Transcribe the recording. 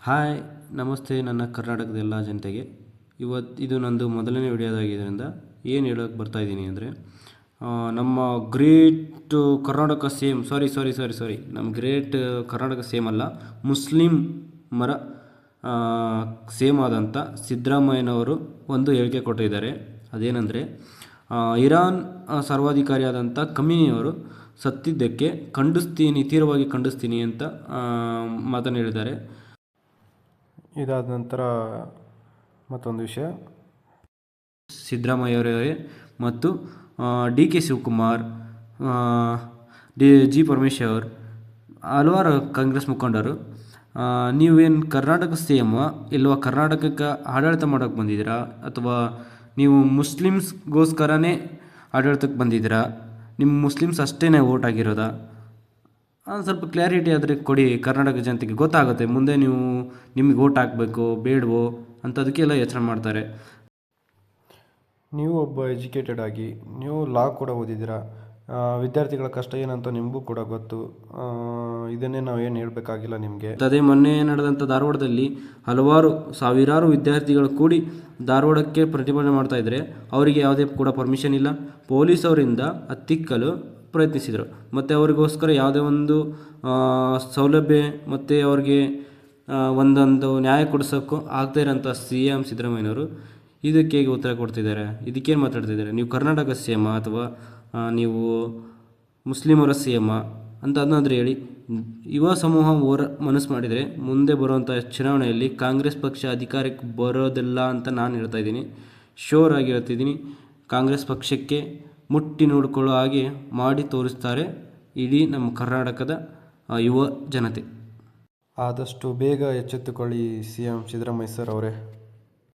Hi ನಮಸ್ತೆ ನನ್ನ ಕರ್ನಾಟಕದ ಎಲ್ಲ ಜನತೆಗೆ. ಇದು ನಂದು ಮೊದಲನೇ ವಿಡಿಯೋದಾಗಿದ್ದರಿಂದ ಏನು ಹೇಳೋಕ್ಕೆ ಬರ್ತಾಯಿದ್ದೀನಿ ಅಂದರೆ, ನಮ್ಮ ಗ್ರೇಟ್ ಕರ್ನಾಟಕ ಸೇಮ್ ಸಾರಿ ನಮ್ಮ ಗ್ರೇಟ್ ಕರ್ನಾಟಕ ಸೇಮ್ ಅಲ್ಲ, ಮುಸ್ಲಿಮರ ಸೇಮ್ ಆದಂಥ ಸಿದ್ದರಾಮಯ್ಯನವರು ಒಂದು ಹೇಳಿಕೆ ಕೊಟ್ಟಿದ್ದಾರೆ. ಅದೇನೆಂದರೆ, ಇರಾನ್ ಸರ್ವಾಧಿಕಾರಿಯಾದಂಥ ಖಮೀನಿಯವರು ಸತ್ತಿದ್ದಕ್ಕೆ ತೀವ್ರವಾಗಿ ಖಂಡಿಸ್ತೀನಿ ಅಂತ ಮಾತನ್ನು ಹೇಳಿದ್ದಾರೆ. ಇದಾದ ನಂತರ ಮತ್ತೊಂದು ವಿಷಯ, ಸಿದ್ದರಾಮಯ್ಯವರೇ ಮತ್ತು D K Shivakumar, G Parameshwar, ಹಲವಾರು ಕಾಂಗ್ರೆಸ್ ಮುಖಂಡರು, ನೀವೇನು ಕರ್ನಾಟಕ ಸಿ ಎಮ್ ಇಲ್ವಾ, ಕರ್ನಾಟಕಕ್ಕೆ ಆಡಳಿತ ಮಾಡೋಕ್ಕೆ ಬಂದಿದ್ದೀರಾ ಅಥವಾ ನೀವು ಮುಸ್ಲಿಮ್ಸ್ಗೋಸ್ಕರನೇ ಆಡಳಿತಕ್ಕೆ ಬಂದಿದ್ದೀರಾ, ನಿಮ್ಮ ಮುಸ್ಲಿಮ್ಸ್ ಅಷ್ಟೇ ವೋಟ್ ಆಗಿರೋದಾ? ಸ್ವಲ್ಪ ಕ್ಲಾರಿಟಿ ಆದರೆ ಕೊಡಿ, ಕರ್ನಾಟಕ ಜನತೆಗೆ ಗೊತ್ತಾಗುತ್ತೆ. ಮುಂದೆ ನಿಮಗೆ ವೋಟ್ ಹಾಕಬೇಕು ಬೇಡವೋ ಅಂಥದಕ್ಕೆಲ್ಲ ಯೋಚನೆ ಮಾಡ್ತಾರೆ. ನೀವು ಒಬ್ಬ ಎಜುಕೇಟೆಡ್ ಆಗಿ ನೀವು ಲಾ ಕೂಡ ಓದಿದ್ದೀರಾ, ವಿದ್ಯಾರ್ಥಿಗಳ ಕಷ್ಟ ಏನಂತ ನಿಮಗೂ ಕೂಡ ಗೊತ್ತು. ಇದನ್ನೇ ನಾವೇನು ಹೇಳಬೇಕಾಗಿಲ್ಲ ನಿಮಗೆ. ಅದೇ ಮೊನ್ನೆ ನಡೆದಂಥ ಧಾರವಾಡದಲ್ಲಿ ಸಾವಿರಾರು ವಿದ್ಯಾರ್ಥಿಗಳು ಕೂಡಿ ಧಾರವಾಡಕ್ಕೆ ಪ್ರತಿಭಟನೆ ಮಾಡ್ತಾ ಇದ್ದರೆ ಅವರಿಗೆ ಯಾವುದೇ ಕೂಡ ಪರ್ಮಿಷನ್ ಇಲ್ಲ. ಪೊಲೀಸ್ ಅವರಿಂದ ಹತ್ತಿಕ್ಕಲು ಪ್ರಯತ್ನಿಸಿದರು. ಮತ್ತು ಅವರಿಗೋಸ್ಕರ ಯಾವುದೇ ಒಂದು ಸೌಲಭ್ಯ ಮತ್ತು ಅವ್ರಿಗೆ ಒಂದೊಂದು ನ್ಯಾಯ ಕೊಡಿಸೋಕ್ಕೂ ಆಗದೇ ಇರೋಂಥ ಸಿ ಎಮ್ ಸಿದ್ದರಾಮಯ್ಯನವರು ಇದಕ್ಕೆ ಹೇಗೆ ಉತ್ತರ ಕೊಡ್ತಿದ್ದಾರೆ? ಇದಕ್ಕೇನು ಮಾತಾಡ್ತಿದ್ದಾರೆ? ನೀವು ಕರ್ನಾಟಕ ಸಿ ಎಮ್ ಅಥವಾ ನೀವು ಮುಸ್ಲಿಮರ ಸಿ ಎಮ್ ಅಂತ ಅದನ್ನಾದರೂ ಹೇಳಿ. ಯುವ ಸಮೂಹ ಮನಸ್ಸು ಮಾಡಿದರೆ ಮುಂದೆ ಬರುವಂಥ ಚುನಾವಣೆಯಲ್ಲಿ ಕಾಂಗ್ರೆಸ್ ಪಕ್ಷ ಅಧಿಕಾರಕ್ಕೆ ಬರೋದಿಲ್ಲ ಅಂತ ನಾನು ಹೇಳ್ತಾ ಇದ್ದೀನಿ. ಶೋರ್ ಆಗಿ ಹೇಳ್ತಿದ್ದೀನಿ, ಕಾಂಗ್ರೆಸ್ ಪಕ್ಷಕ್ಕೆ ಮುಟ್ಟಿ ನೋಡಿಕೊಳ್ಳೋ ಹಾಗೆ ಮಾಡಿ ತೋರಿಸ್ತಾರೆ ಇಡೀ ನಮ್ಮ ಕರ್ನಾಟಕದ ಯುವ ಜನತೆ. ಆದಷ್ಟು ಬೇಗ ಎಚ್ಚೆತ್ತುಕೊಳ್ಳಿ ಸಿ ಎಂ ಸಿದ್ದರಾಮಯ್ಯ ಸರ್ ಅವರೇ.